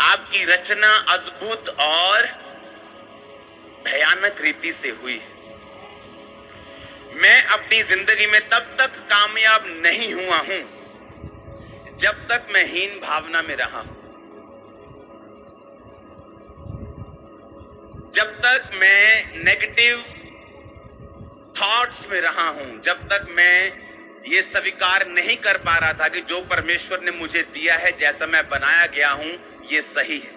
आपकी रचना अद्भुत और भयानक रीति से हुई है। मैं अपनी जिंदगी में तब तक कामयाब नहीं हुआ हूं जब तक मैं हीन भावना में रहा हूं, जब तक मैं नेगेटिव थॉट्स में रहा हूं, जब तक मैं ये स्वीकार नहीं कर पा रहा था कि जो परमेश्वर ने मुझे दिया है, जैसा मैं बनाया गया हूं, ये सही है।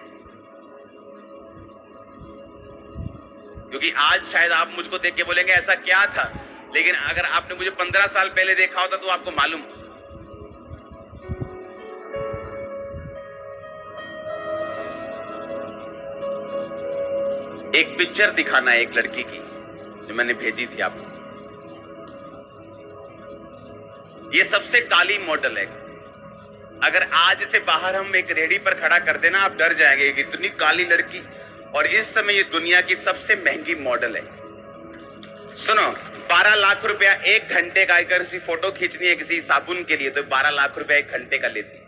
क्योंकि आज शायद आप मुझको देख के बोलेंगे ऐसा क्या था, लेकिन अगर आपने मुझे 15 साल पहले देखा होता तो आपको मालूम। एक पिक्चर दिखाना है एक लड़की की जो मैंने भेजी थी आपको। ये सबसे काली मॉडल है। अगर आज इसे बाहर हम एक रेहड़ी पर खड़ा कर देना, आप डर जाएंगे कि इतनी काली लड़की, और इस समय ये दुनिया की सबसे महंगी मॉडल है। सुनो, 12 लाख रुपया एक घंटे का, अगर किसी फोटो खींचनी है किसी साबुन के लिए तो 12 लाख रुपया एक घंटे का लेती है।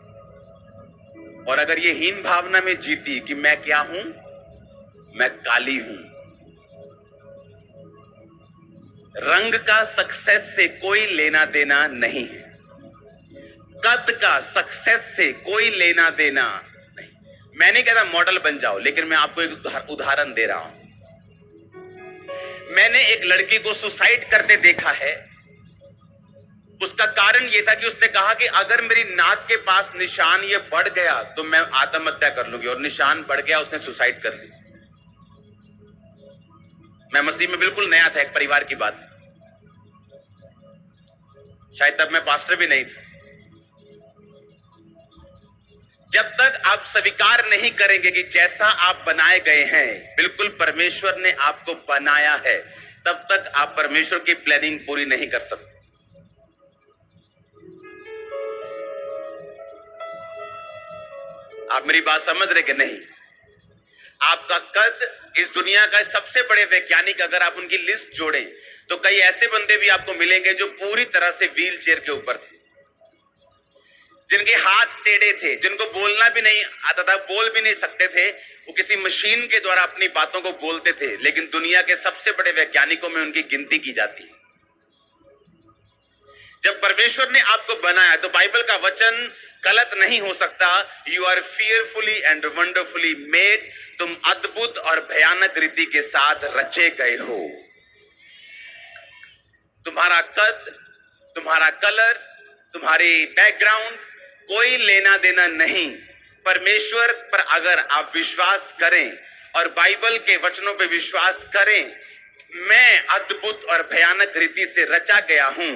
और अगर ये हीन भावना में जीती कि मैं क्या हूं, मैं काली हूं। रंग का सक्सेस से कोई लेना देना नहीं है, कद का सक्सेस से कोई लेना देना नहीं। मैं नहीं कहता मॉडल बन जाओ, लेकिन मैं आपको एक उदाहरण दे रहा हूं। मैंने एक लड़की को सुसाइड करते देखा है। उसका कारण यह था कि उसने कहा कि अगर मेरी नाक के पास निशान ये बढ़ गया तो मैं आत्महत्या कर लूंगी, और निशान बढ़ गया, उसने सुसाइड कर ली। मैं मसीह में बिल्कुल नया था, एक परिवार की बात है, शायद तब मैं पास्टर भी नहीं था। जब तक आप स्वीकार नहीं करेंगे कि जैसा आप बनाए गए हैं बिल्कुल परमेश्वर ने आपको बनाया है, तब तक आप परमेश्वर की प्लानिंग पूरी नहीं कर सकते। आप मेरी बात समझ रहे कि नहीं? आपका कद, इस दुनिया का सबसे बड़े वैज्ञानिक अगर आप उनकी लिस्ट जोड़ें तो कई ऐसे बंदे भी आपको मिलेंगे जो पूरी तरह से व्हील चेयर के ऊपर थे, जिनके हाथ टेढ़े थे, जिनको बोलना भी नहीं आता था, बोल भी नहीं सकते थे, वो किसी मशीन के द्वारा अपनी बातों को बोलते थे, लेकिन दुनिया के सबसे बड़े वैज्ञानिकों में उनकी गिनती की जाती है। जब परमेश्वर ने आपको बनाया तो बाइबल का वचन गलत नहीं हो सकता। You are fearfully and wonderfully made. तुम अद्भुत और भयानक रीति के साथ रचे गए हो। तुम्हारा कद, तुम्हारा कलर, तुम्हारी बैकग्राउंड कोई लेना देना नहीं। परमेश्वर पर अगर आप विश्वास करें और बाइबल के वचनों पर विश्वास करें, मैं अद्भुत और भयानक रीति से रचा गया हूं।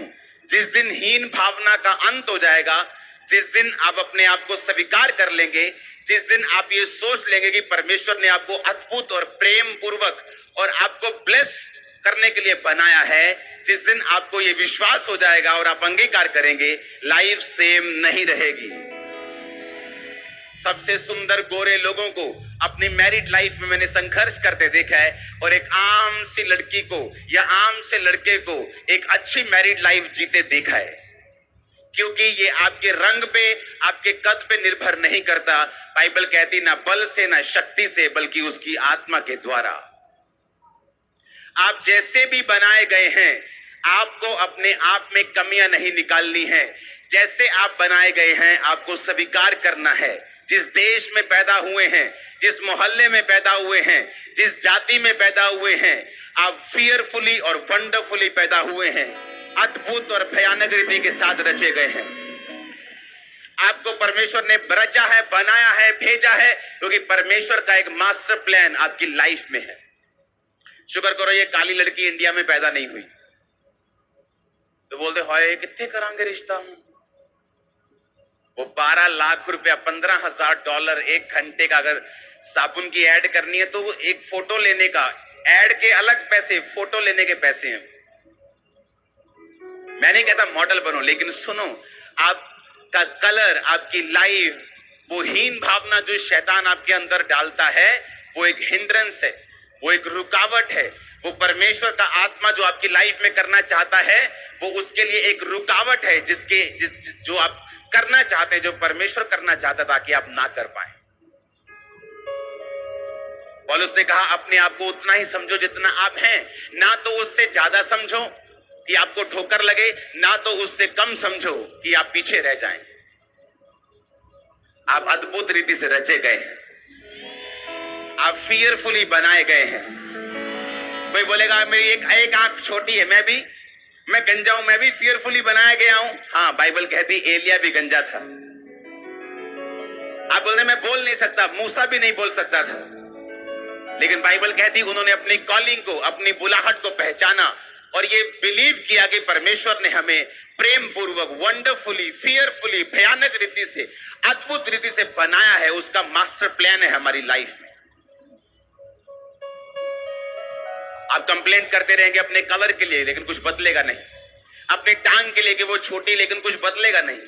जिस दिन हीन भावना का अंत हो जाएगा, जिस दिन आप अपने आप को स्वीकार कर लेंगे, जिस दिन आप ये सोच लेंगे कि परमेश्वर ने आपको अद्भुत और प्रेम पूर्वक और आपको ब्लेस करने के लिए बनाया है, जिस दिन आपको ये विश्वास हो जाएगा और आप अंगीकार करेंगे, लाइफ सेम नहीं रहेगी। सबसे सुंदर गोरे लोगों को अपनी मैरिड लाइफ में मैंने संघर्ष करते देखा है, और एक आम सी लड़की को या आम से लड़के को एक अच्छी मैरिड लाइफ जीते देखा है। क्योंकि ये आपके रंग पे, आपके कद पे निर्भर नहीं करता। बाइबल कहती ना बल से ना शक्ति से, बल्कि उसकी आत्मा के द्वारा। आप जैसे भी बनाए गए हैं, आपको अपने आप में कमियां नहीं निकालनी है। जैसे आप बनाए गए हैं आपको स्वीकार करना है। जिस देश में पैदा हुए हैं, जिस मोहल्ले में पैदा हुए हैं, जिस जाति में पैदा हुए हैं, आप फियरफुली और वंडरफुली पैदा हुए हैं। अद्भुत और भयानक रीति के साथ रचे गए हैं। आपको परमेश्वर ने रचा है, बनाया है, भेजा है, क्योंकि परमेश्वर का एक मास्टर प्लान आपकी लाइफ में है। शुक्र करो ये काली लड़की इंडिया में पैदा नहीं हुई। तो बोलते हाय कितने करांगे रिश्ता हूं। वो 12 लाख रुपया, $15,000 एक घंटे का, अगर साबुन की ऐड करनी है तो वो एक फोटो लेने का, ऐड के अलग पैसे, फोटो लेने के पैसे हैं। मैं नहीं कहता मॉडल बनो, लेकिन सुनो, आपका कलर, आपकी लाइफ, वो हीन भावना जो शैतान आपके अंदर डालता है, वो एक हिंड्रेंस है, वो एक रुकावट है। वो परमेश्वर का आत्मा जो आपकी लाइफ में करना चाहता है, वो उसके लिए एक रुकावट है, जो आप करना चाहते हैं, जो परमेश्वर करना चाहता ताकि आप ना कर पाए। पौलुस ने कहा अपने आप को उतना ही समझो जितना आप हैं, ना तो उससे ज्यादा समझो कि आपको ठोकर लगे, ना तो उससे कम समझो कि आप पीछे रह जाएं। आप अद्भुत रीति से रचे गए हैं, आप फियरफुली बनाए गए हैं। कोई बोलेगा मेरी एक आंख छोटी है, मैं गंजा हूं, मैं भी फियरफुली बनाया गया हूं। हाँ, बाइबल कहती एलिया भी गंजा था। आप बोलते मैं बोल नहीं सकता, मूसा भी नहीं बोल सकता था, लेकिन बाइबल कहती उन्होंने अपनी कॉलिंग को, अपनी बुलाहट को पहचाना और ये बिलीव किया कि परमेश्वर ने हमें प्रेम पूर्वक, वंडरफुली, फियरफुली, भयानक रीति से, अद्भुत रीति से बनाया है। उसका मास्टर प्लान है हमारी लाइफ में। आप कंप्लेंट करते रहेंगे अपने कलर के लिए, लेकिन कुछ बदलेगा नहीं। अपने टांग के लिए कि वो छोटी, लेकिन कुछ बदलेगा नहीं।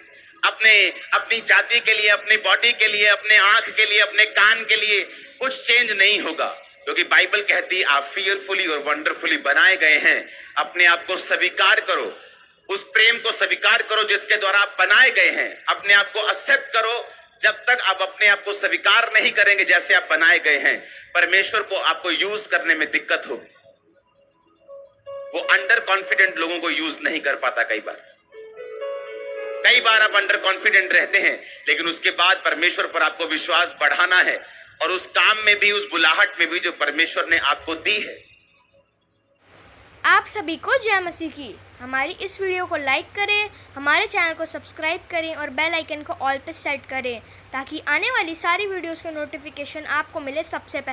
अपनी जाति के लिए, अपनी बॉडी के लिए, अपने आंख के लिए, अपने कान के लिए कुछ चेंज नहीं होगा, क्योंकि बाइबल कहती आप फियरफुली और वंडरफुली बनाए गए हैं। अपने आप को स्वीकार करो, उस प्रेम को स्वीकार करो जिसके द्वारा आप बनाए गए हैं। अपने आप को एक्सेप्ट करो। जब तक आप अपने आप को स्वीकार नहीं करेंगे जैसे आप बनाए गए हैं, परमेश्वर को आपको यूज करने में दिक्कत होगी। वो अंडर कॉन्फिडेंट लोगों को यूज नहीं कर पाता। कई बार आप अंडर कॉन्फिडेंट रहते हैं, लेकिन उसके बाद परमेश्वर पर आपको विश्वास बढ़ाना है और उस काम में भी, उस बुलाहट में भी जो परमेश्वर ने आपको दी है। आप सभी को जय मसीह की। हमारी इस वीडियो को लाइक करें, हमारे चैनल को सब्सक्राइब करें और बेल आइकन को ऑल पे सेट करें, ताकि आने वाली सारी वीडियोस के नोटिफिकेशन आपको मिले सबसे पहले।